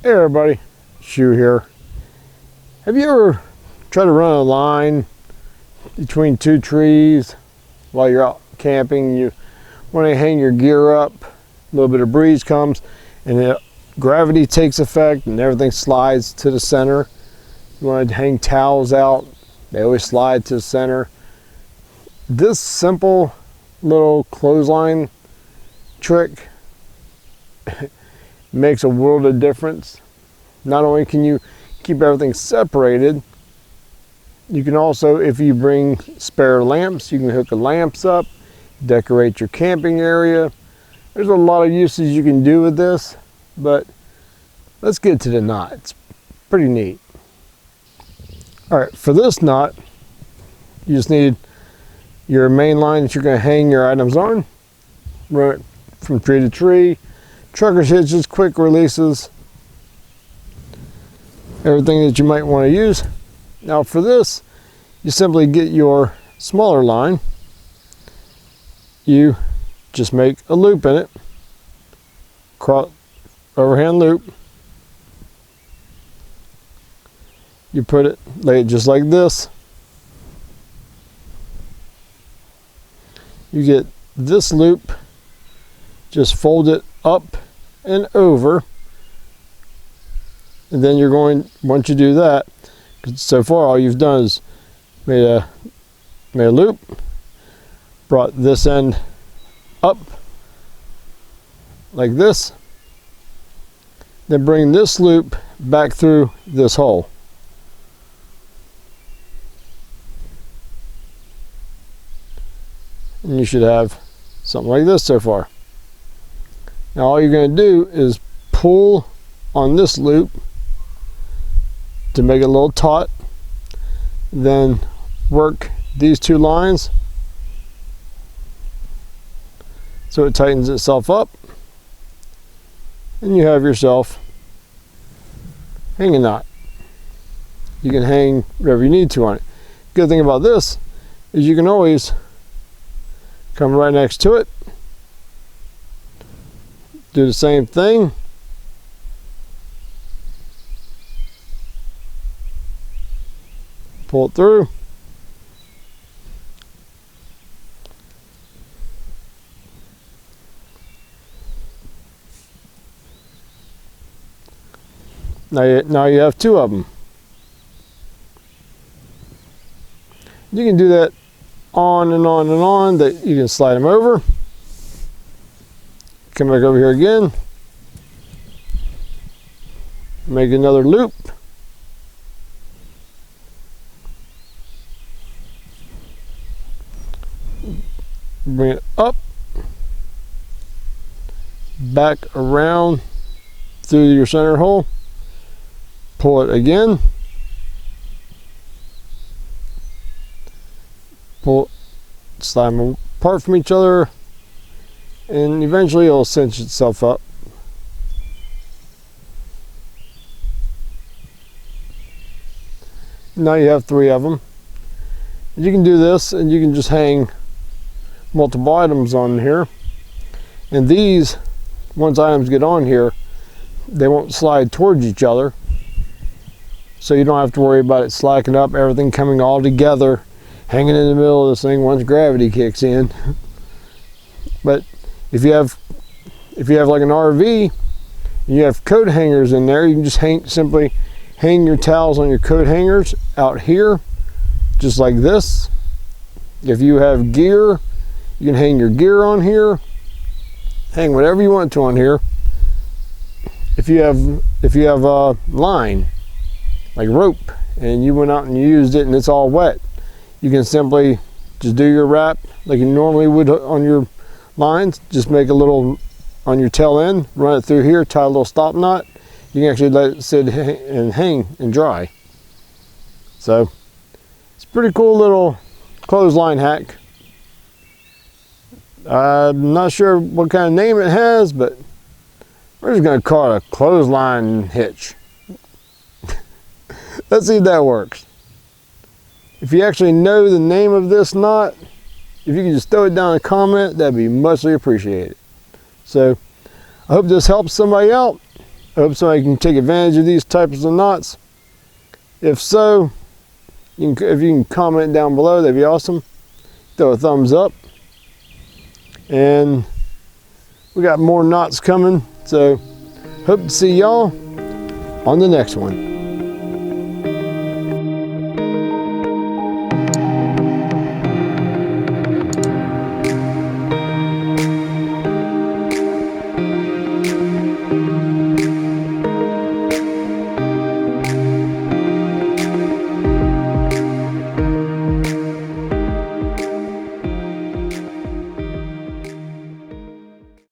Hey everybody, Shu here. Have you ever tried to run a line between two trees while you're out camping? You want to hang your gear up, a little bit of breeze comes and gravity takes effect and everything slides to the center. You want to hang towels out, they always slide to the center. This simple little clothesline trick makes a world of difference. Not only can you keep everything separated, you can also, if you bring spare lamps, you can hook the lamps up, decorate your camping area. There's a lot of uses you can do with this, but let's get to the knot. It's pretty neat. All right, for this knot, you just need your main line that you're going to hang your items on. Run it from tree to tree. Trucker's hitches, quick releases, everything that you might want to use. Now for this, you simply get your smaller line. You just make a loop in it, overhand loop. You put it, lay it just like this. You get this loop, just fold it up and over, and then you're going, once you do that, because so far all you've done is made a loop, brought this end up like this, then bring this loop back through this hole. And you should have something like this so far. Now all you're going to do is pull on this loop to make it a little taut, then work these two lines so it tightens itself up, and you have yourself hanging knot. You can hang whatever you need to on it. Good thing about this is you can always come right next to it, do the same thing, pull it through, now you have two of them. You can do that on and on and on, that you can slide them over, come back over here again, make another loop, bring it up, back around through your center hole, pull it again, slide them apart from each other, and eventually it'll cinch itself up. Now you have three of them. You can do this, and you can just hang multiple items on here, and these, once items get on here, they won't slide towards each other, so you don't have to worry about it slacking up, everything coming all together, hanging in the middle of this thing once gravity kicks in. But if you have like an RV and you have coat hangers in there, you can just simply hang your towels on your coat hangers out here, just like this. If you have gear, you can hang your gear on here, hang whatever you want to on here. If you have a line like rope and you went out and you used it and it's all wet, you can simply just do your wrap like you normally would on your lines. Just make a little on your tail end, run it through here, tie a little stop knot. You can actually let it sit and hang and dry. So it's a pretty cool little clothesline hack. I'm not sure what kind of name it has, but we're just going to call it a clothesline hitch. Let's see if that works. If you actually know the name of this knot, if you can just throw it down in a comment, that'd be muchly appreciated. So I hope this helps somebody out. I hope somebody can take advantage of these types of knots. If so, if you can comment down below, that'd be awesome. Throw a thumbs up. And we got more knots coming, so hope to see y'all on the next one.